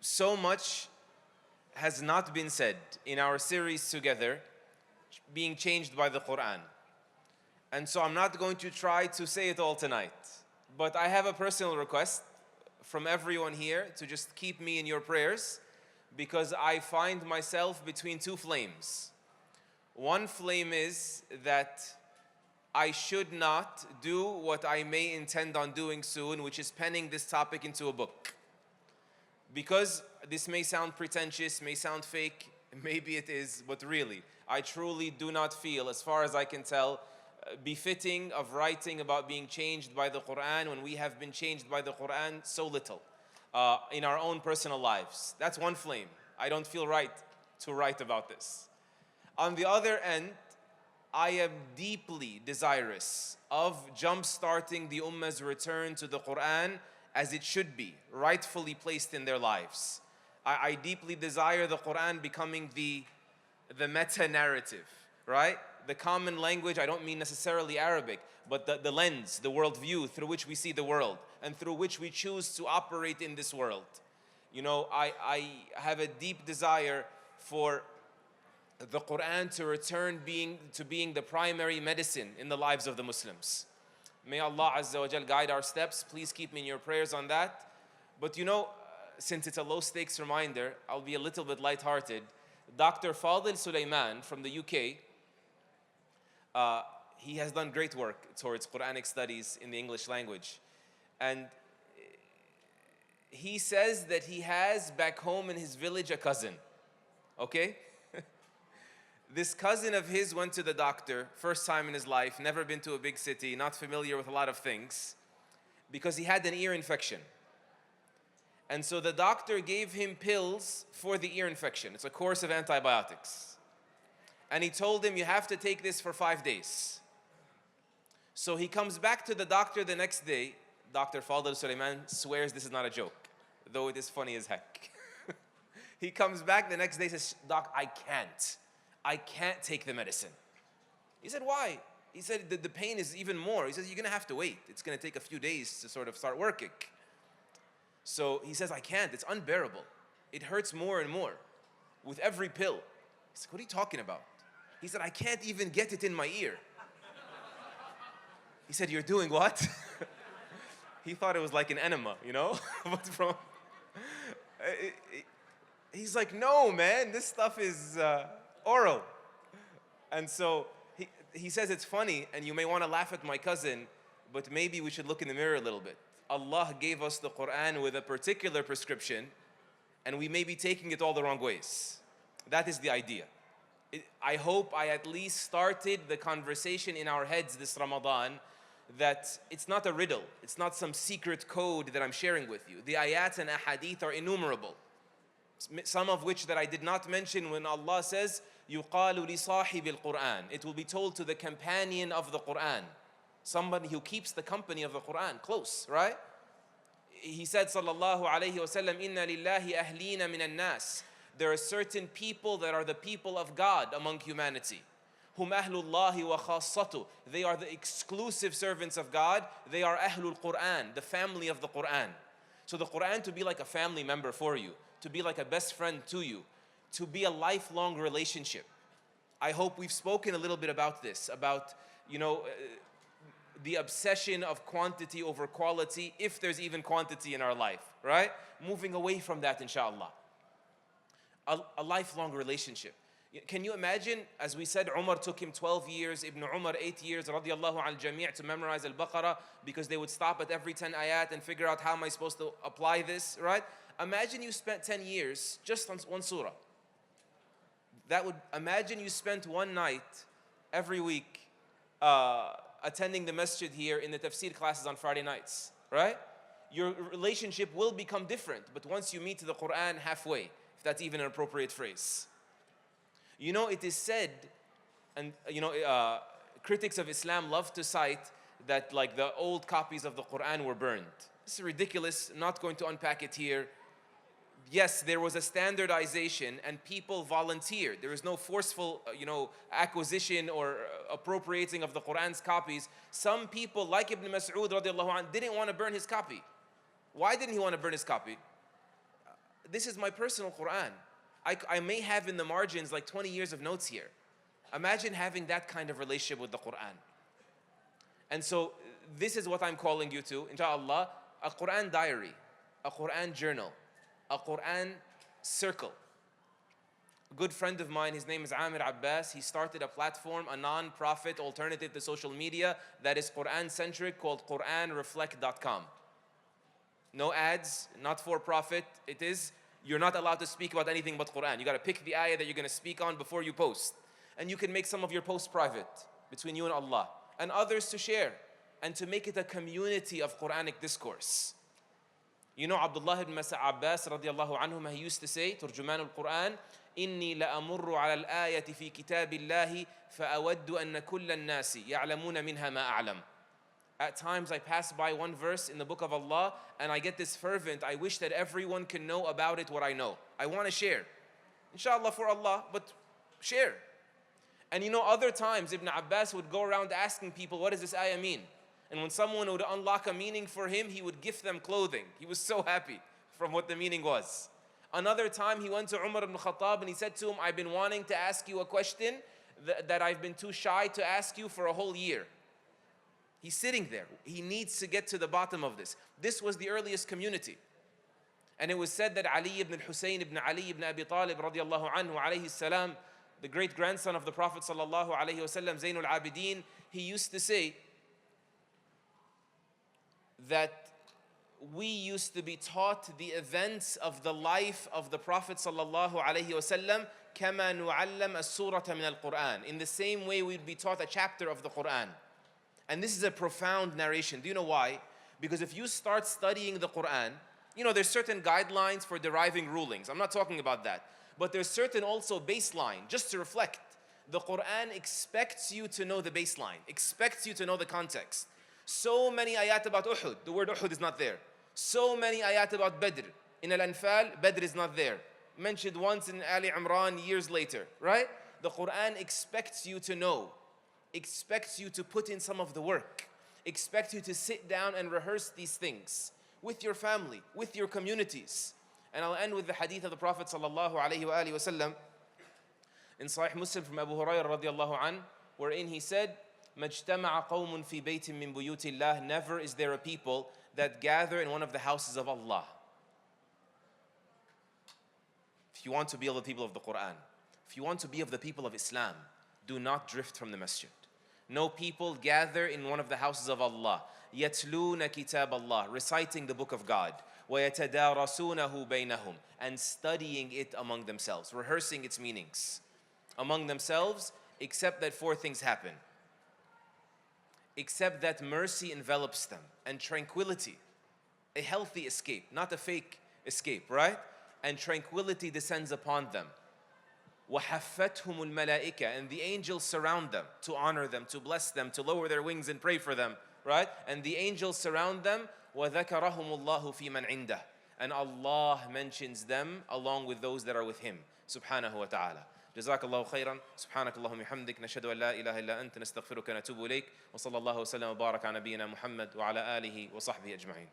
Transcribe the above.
So much has not been said in our series together, being changed by the Qur'an. And so I'm not going to try to say it all tonight. But I have a personal request from everyone here to just keep me in your prayers, because I find myself between two flames. One flame is that I should not do what I may intend on doing soon, which is penning this topic into a book. Because this may sound pretentious, may sound fake, maybe it is, but really, I truly do not feel, as far as I can tell, befitting of writing about being changed by the Qur'an when we have been changed by the Qur'an so little in our own personal lives. That's one flame. I don't feel right to write about this. On the other end, I am deeply desirous of jump-starting the Ummah's return to the Qur'an as it should be, rightfully placed in their lives. I deeply desire the Qur'an becoming the meta-narrative, right? The common language. I don't mean necessarily Arabic, but the lens, the worldview through which we see the world and through which we choose to operate in this world. You know, I have a deep desire for the Qur'an to return to being the primary medicine in the lives of the Muslims. May Allah Azza wa Jal guide our steps. Please keep me in your prayers on that. But you know, since it's a low stakes reminder, I'll be a little bit lighthearted. Dr. Fadil Sulaiman from the UK, he has done great work towards Quranic studies in the English language. And he says that he has back home in his village a cousin, okay? This cousin of his went to the doctor, first time in his life, never been to a big city, not familiar with a lot of things, because he had an ear infection. And so the doctor gave him pills for the ear infection. It's a course of antibiotics. And he told him, you have to take this for 5 days. So he comes back to the doctor the next day. Dr. Fadil Sulaiman swears this is not a joke, though it is funny as heck. He comes back the next day and says, Doc, I can't take the medicine. He said, why? He said, the pain is even more. He says, you're going to have to wait. It's going to take a few days to sort of start working. So he says, I can't. It's unbearable. It hurts more and more with every pill. He said, what are you talking about? He said, I can't even get it in my ear. He said, you're doing what? He thought it was like an enema, you know? But he's like, no, man, this stuff is oral. And so he says it's funny, and you may want to laugh at my cousin, but maybe we should look in the mirror a little bit. Allah gave us the Qur'an with a particular prescription, and we may be taking it all the wrong ways. That is the idea. I hope I at least started the conversation in our heads this Ramadan that it's not a riddle. It's not some secret code that I'm sharing with you. The ayat and ahadith are innumerable. Some of which that I did not mention when Allah says, يُقَالُ لِصَاحِبِ الْقُرْآنِ. It will be told to the companion of the Qur'an. Somebody who keeps the company of the Qur'an close, right? He said, sallallahu alayhi wa sallam, إِنَّ لِلَّهِ أَهْلِينَ مِنَ النَّاسِ. There are certain people that are the people of God among humanity. هُمْ أَهْلُ اللَّهِ وَخَاصَّتُهُ. They are the exclusive servants of God. They are أهل القرآن, the family of the Qur'an. So the Qur'an to be like a family member for you, to be like a best friend to you, to be a lifelong relationship. I hope we've spoken a little bit about this, about, you know, the obsession of quantity over quality, if there's even quantity in our life, right? Moving away from that, inshallah. A lifelong relationship. Can you imagine, as we said, Umar took him 12 years, Ibn Umar 8 years, radiallahu al jami' to memorize Al-Baqarah, because they would stop at every 10 ayat and figure out how am I supposed to apply this, right? Imagine you spent 10 years just on one surah. Imagine you spent one night every week attending the masjid here in the tafsir classes on Friday nights, right? Your relationship will become different, but once you meet the Qur'an halfway, if that's even an appropriate phrase. You know, it is said, and you know, critics of Islam love to cite that like the old copies of the Qur'an were burned. This is ridiculous, not going to unpack it here. Yes, there was a standardization and people volunteered. There was no forceful, acquisition or appropriating of the Qur'an's copies. Some people, like Ibn Mas'ud radiallahu anh, didn't want to burn his copy. Why didn't he want to burn his copy? This is my personal Qur'an. I may have in the margins like 20 years of notes here. Imagine having that kind of relationship with the Qur'an. And so this is what I'm calling you to, inshallah, a Qur'an diary, a Qur'an journal, a Qur'an circle. A good friend of mine, his name is Amir Abbas, he started a platform, a non-profit alternative to social media that is Qur'an-centric called Qur'anReflect.com. No ads, not for profit. It is, you're not allowed to speak about anything but Qur'an. You got to pick the ayah that you're going to speak on before you post. And you can make some of your posts private between you and Allah, and others to share, and to make it a community of Quranic discourse. You know Abdullah ibn Abbas radiallahu anhu, he used to say, Turjuman al-Quran, إني لأمر على الآية في كتاب الله فأود أن كل الناس يعلمون منها ما أعلم. At times I pass by one verse in the book of Allah and I get this fervent, I wish that everyone can know about it what I know. I want to share. Inshallah for Allah, but share. And you know, other times Ibn Abbas would go around asking people, what does this ayah mean? And when someone would unlock a meaning for him, he would gift them clothing. He was so happy from what the meaning was. Another time he went to Umar ibn Khattab and he said to him, I've been wanting to ask you a question that I've been too shy to ask you for a whole year. He's sitting there. He needs to get to the bottom of this. This was the earliest community. And it was said that Ali ibn Hussein ibn Ali ibn Abi Talib radiallahu anhu alayhi salam, the great grandson of the Prophet sallallahu alayhi wasallam, Zainul Abidin, he used to say that we used to be taught the events of the life of the Prophet sallallahu alayhi wasallam كما نعلم السورة من القرآن. In the same way we'd be taught a chapter of the Qur'an. And this is a profound narration. Do you know why? Because if you start studying the Qur'an, you know, there's certain guidelines for deriving rulings. I'm not talking about that. But there's certain also baseline, just to reflect. The Qur'an expects you to know the baseline, expects you to know the context. So many ayat about Uhud, the word Uhud is not there. So many ayat about Badr. In Al-Anfal, Badr is not there. Mentioned once in Ali Imran years later, right? The Qur'an expects you to know, expects you to put in some of the work, expects you to sit down and rehearse these things with your family, with your communities. And I'll end with the hadith of the Prophet sallallahu alayhi wa alihi wasallam in Sahih Muslim from Abu Hurairah radiallahu an, wherein he said, مَجْتَمَعَ قَوْمٌ فِي بَيْتٍ مِّن بُيُوتِ اللَّهِ. Never is there a people that gather in one of the houses of Allah. If you want to be of the people of the Qur'an, if you want to be of the people of Islam, do not drift from the masjid. No people gather in one of the houses of Allah. يَتْلُونَ كِتَابَ اللَّهِ, reciting the book of God. وَيَتَدَارَسُونَهُ بَيْنَهُم, and studying it among themselves, rehearsing its meanings among themselves, except that four things happen. Except that mercy envelops them and tranquility, a healthy escape, not a fake escape, right? And tranquility descends upon them. وَحَفَّتْهُمُ الْمَلَائِكَةِ, and the angels surround them to honor them, to bless them, to lower their wings and pray for them, right? And the angels surround them. وَذَكَرَهُمُ اللَّهُ فِي مَنْ عِنْدَهُ, and Allah mentions them along with those that are with Him, subhanahu wa ta'ala. جزاك الله خيرا سبحانك اللهم وبحمدك نشهد أن لا إله إلا أنت نستغفرك ونتوب إليك وصلى الله وسلم وبارك على نبينا محمد وعلى آله وصحبه أجمعين.